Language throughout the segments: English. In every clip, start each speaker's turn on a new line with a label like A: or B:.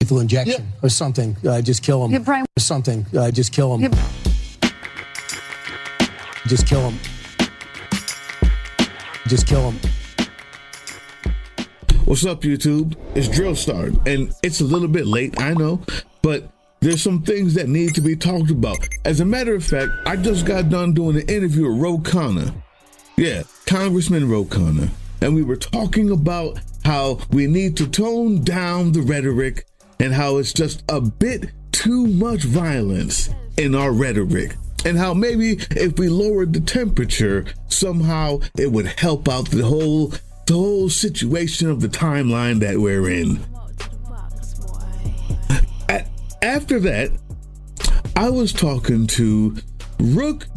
A: lethal injection or something, just kill him. Or something, just kill him. Just kill him. Just kill him.
B: What's up, YouTube? It's Drill Start, and it's a little bit late, I know, but there's some things that need to be talked about. As a matter of fact, I just got done doing an interview with Ro Khanna. Yeah, Congressman Ro Khanna. And we were talking about how we need to tone down the rhetoric and how it's just a bit too much violence in our rhetoric. And how maybe if we lowered the temperature, somehow it would help out the whole situation of the timeline that we're in. After that, I was talking to Rook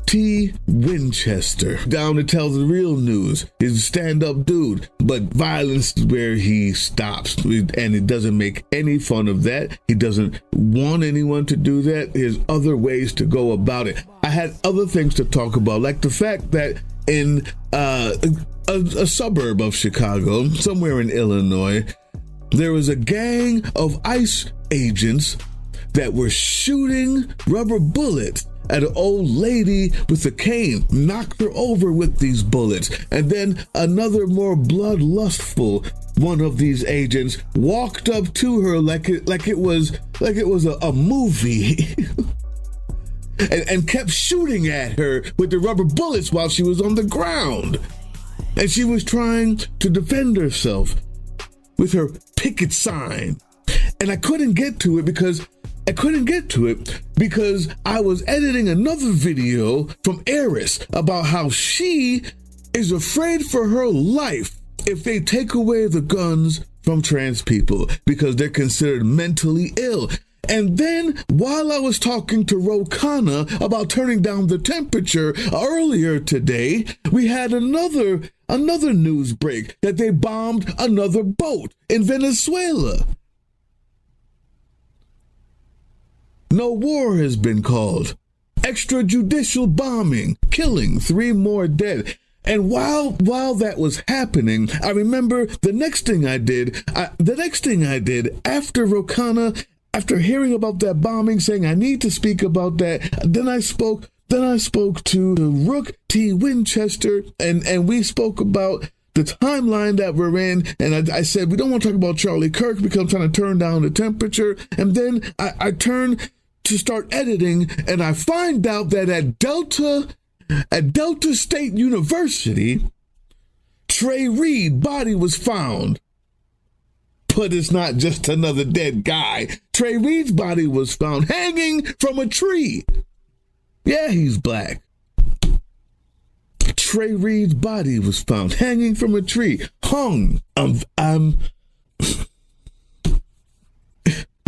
B: T. Winchester, down to tell the real news. He's a stand-up dude, but violence is where he stops, and he doesn't make any fun of that. He doesn't want anyone to do that. There's other ways to go about it. I had other things to talk about, like the fact that in a suburb of Chicago, somewhere in Illinois, there was a gang of ICE agents that were shooting rubber bullets at an old lady with a cane, knocked her over with these bullets. And then another more bloodlustful one of these agents walked up to her like it was a movie and kept shooting at her with the rubber bullets while she was on the ground. And she was trying to defend herself with her picket sign. And I couldn't get to it because I was editing another video from Eris about how she is afraid for her life if they take away the guns from trans people because they're considered mentally ill. And then while I was talking to Ro Khanna about turning down the temperature earlier today, we had another news break that they bombed another boat in Venezuela. No war has been called. Extrajudicial bombing, killing 3 more dead. And while that was happening, I remember the next thing I did after Ro Khanna, after hearing about that bombing, saying I need to speak about that, then I spoke to Rook T. Winchester, and we spoke about the timeline that we're in, and I said we don't want to talk about Charlie Kirk because I'm trying to turn down the temperature. And then I turned to start editing, and I find out that at Delta State University, Trey Reed's body was found. But it's not just another dead guy. Trey Reed's body was found hanging from a tree. Yeah, he's black. Trey Reed's body was found hanging from a tree. Hung.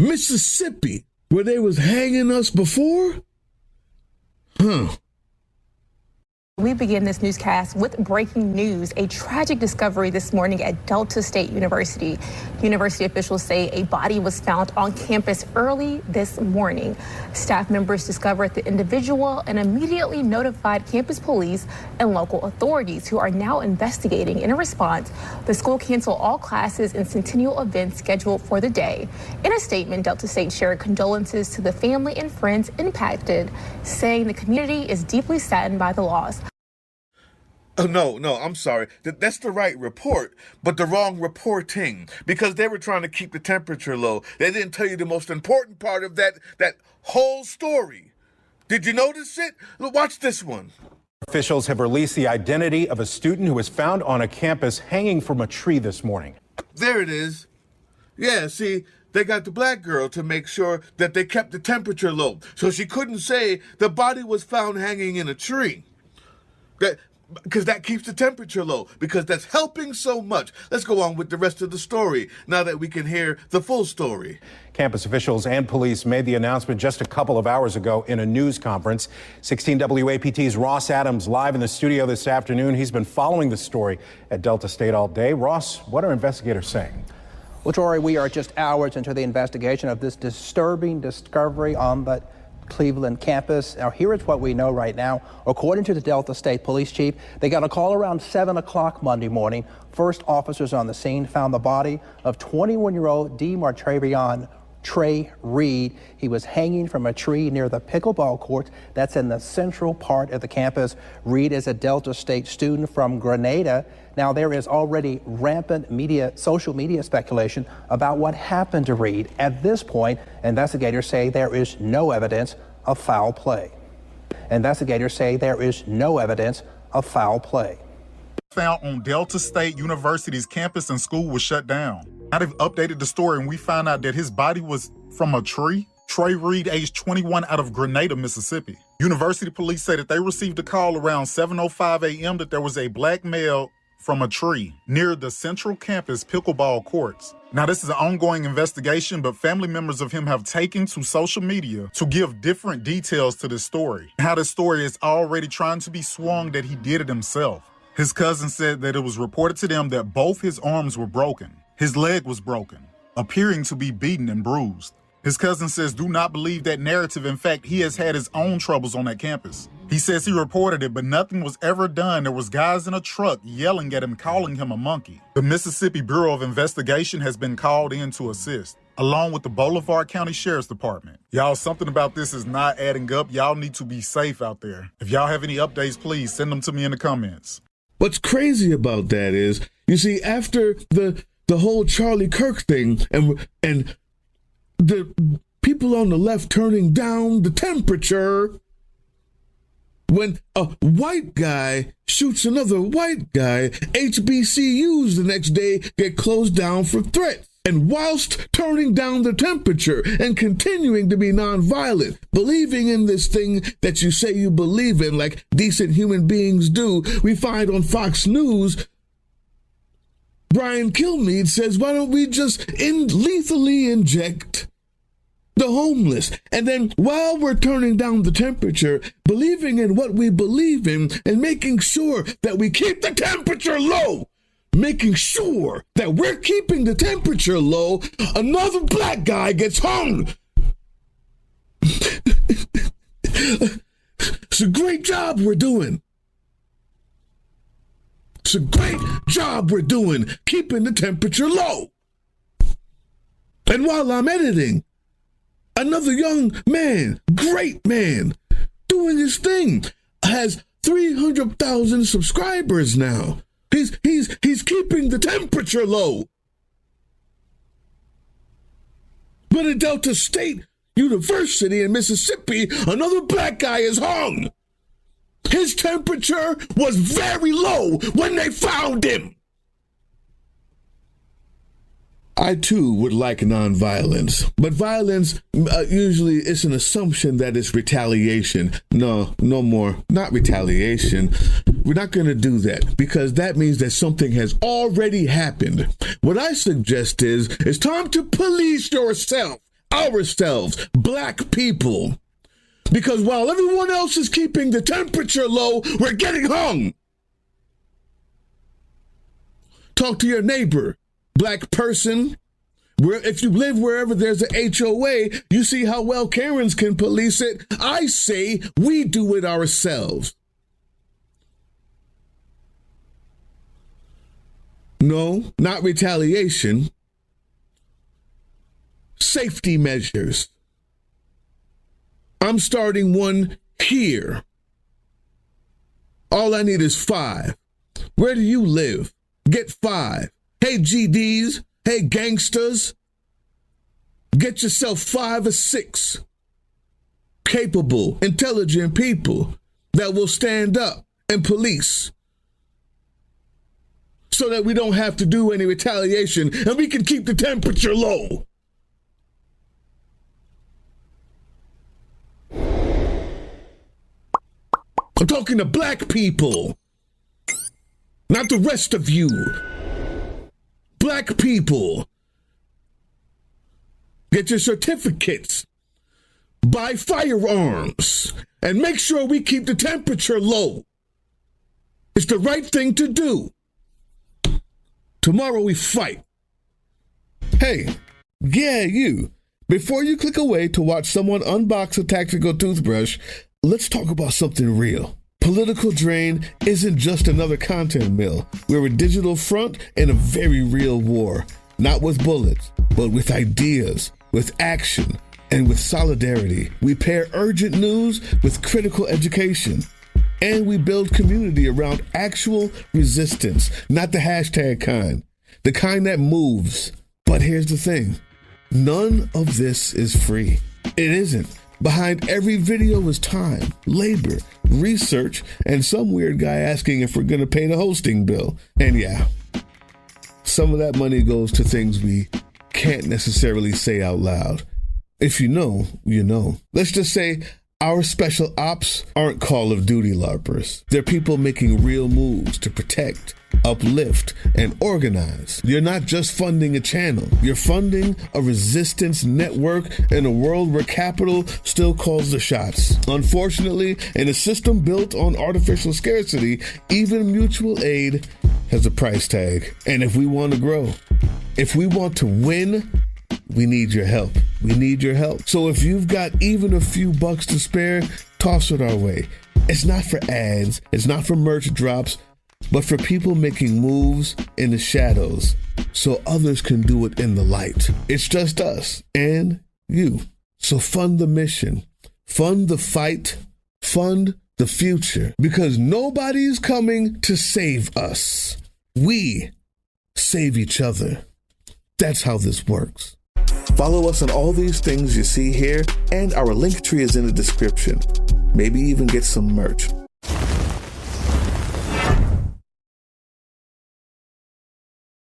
B: Mississippi, where they was hanging us before? Huh.
C: We begin this newscast with breaking news. A tragic discovery this morning at Delta State University. University officials say a body was found on campus early this morning. Staff members discovered the individual and immediately notified campus police and local authorities, who are now investigating. In a response, the school canceled all classes and centennial events scheduled for the day. In a statement, Delta State shared condolences to the family and friends impacted, saying the community is deeply saddened by the loss.
B: Oh, no, I'm sorry. That's the right report, but the wrong reporting, because they were trying to keep the temperature low. They didn't tell you the most important part of that whole story. Did you notice it? Watch this one.
D: Officials have released the identity of a student who was found on a campus hanging from a tree this morning.
B: There it is. Yeah, see, they got the black girl to make sure that they kept the temperature low, so she couldn't say the body was found hanging in a tree. Because that keeps the temperature low, because that's helping so much. Let's go on with the rest of the story now that we can hear the full story.
D: Campus officials and police made the announcement just a couple of hours ago in a news conference. 16 WAPT's Ross Adams live in the studio this afternoon. He's been following the story at Delta State all day. Ross, what are investigators saying?
E: Well, Troy, we are just hours into the investigation of this disturbing discovery on the Cleveland campus. Now, here is what we know right now. According to the Delta State Police Chief, they got a call around 7 o'clock Monday morning. First officers on the scene found the body of 21-year-old DeMartravion Trey Reed. He was hanging from a tree near the pickleball court that's in the central part of the campus. Reed is a Delta State student from Grenada. Now, there is already rampant social media speculation about what happened to Reed. At this point, investigators say there is no evidence of foul play. Investigators say there is no evidence of foul play.
F: Found on Delta State University's campus and school was shut down. Now they've updated the story and we found out that his body was from a tree. Trey Reed, age 21, out of Grenada, Mississippi. University police say that they received a call around 7:05 a.m. that there was a black male from a tree near the central campus pickleball courts. Now, this is an ongoing investigation, but family members of him have taken to social media to give different details to this story. How this story is already trying to be swung that he did it himself. His cousin said that it was reported to them that both his arms were broken. His leg was broken, appearing to be beaten and bruised. His cousin says, do not believe that narrative. In fact, he has had his own troubles on that campus. He says he reported it, but nothing was ever done. There was guys in a truck yelling at him, calling him a monkey. The Mississippi Bureau of Investigation has been called in to assist, along with the Boulevard County Sheriff's Department. Y'all, something about this is not adding up. Y'all need to be safe out there. If y'all have any updates, please send them to me in the comments.
B: What's crazy about that is, you see, after the whole Charlie Kirk thing and the people on the left turning down the temperature, when a white guy shoots another white guy, HBCUs the next day get closed down for threats. And whilst turning down the temperature and continuing to be nonviolent, believing in this thing that you say you believe in like decent human beings do, we find on Fox News, Brian Kilmeade says, why don't we just lethally inject the homeless? And then while we're turning down the temperature, believing in what we believe in and making sure that we keep the temperature low, making sure that we're keeping the temperature low, another black guy gets hung. It's a great job we're doing. It's a great job we're doing, keeping the temperature low. And while I'm editing, another young man, great man, doing his thing, has 300,000 subscribers now. He's keeping the temperature low. But at Delta State University in Mississippi, another black guy is hung. His temperature was very low when they found him. I, too, would like nonviolence, but violence usually is an assumption that it's retaliation. No more, not retaliation. We're not going to do that because that means that something has already happened. What I suggest is it's time to police ourselves, black people, because while everyone else is keeping the temperature low, we're getting hung. Talk to your neighbor. Black person, if you live wherever there's an HOA, you see how well Karens can police it. I say we do it ourselves. No, not retaliation. Safety measures. I'm starting one here. All I need is 5. Where do you live? Get 5. Hey, GDs. Hey, gangsters. Get yourself 5 or 6 capable, intelligent people that will stand up and police so that we don't have to do any retaliation and we can keep the temperature low. I'm talking to black people, not the rest of you. Black people, get your certificates, buy firearms, and make sure we keep the temperature low. It's the right thing to do. Tomorrow we fight. Hey, yeah, you. Before you click away to watch someone unbox a tactical toothbrush, let's talk about something real. Political Drain isn't just another content mill. We're a digital front in a very real war, not with bullets, but with ideas, with action, and with solidarity. We pair urgent news with critical education, and we build community around actual resistance, not the hashtag kind, the kind that moves. But here's the thing, none of this is free. It isn't. Behind every video is time, labor, research, and some weird guy asking if we're going to pay the hosting bill. And yeah, some of that money goes to things we can't necessarily say out loud. If you know, you know. Let's just say our special ops aren't Call of Duty LARPers. They're people making real moves to protect, uplift, and organize. You're not just funding a channel. You're funding a resistance network in a world where capital still calls the shots. Unfortunately, in a system built on artificial scarcity, even mutual aid has a price tag. And if we want to grow, if we want to win, we need your help. We need your help. So if you've got even a few bucks to spare, toss it our way. It's not for ads. It's not for merch drops, but for people making moves in the shadows so others can do it in the light. It's just us and you. So fund the mission, fund the fight, fund the future, because nobody's coming to save us. We save each other. That's how this works. Follow us on all these things you see here, and our link tree is in the description. Maybe even get some merch.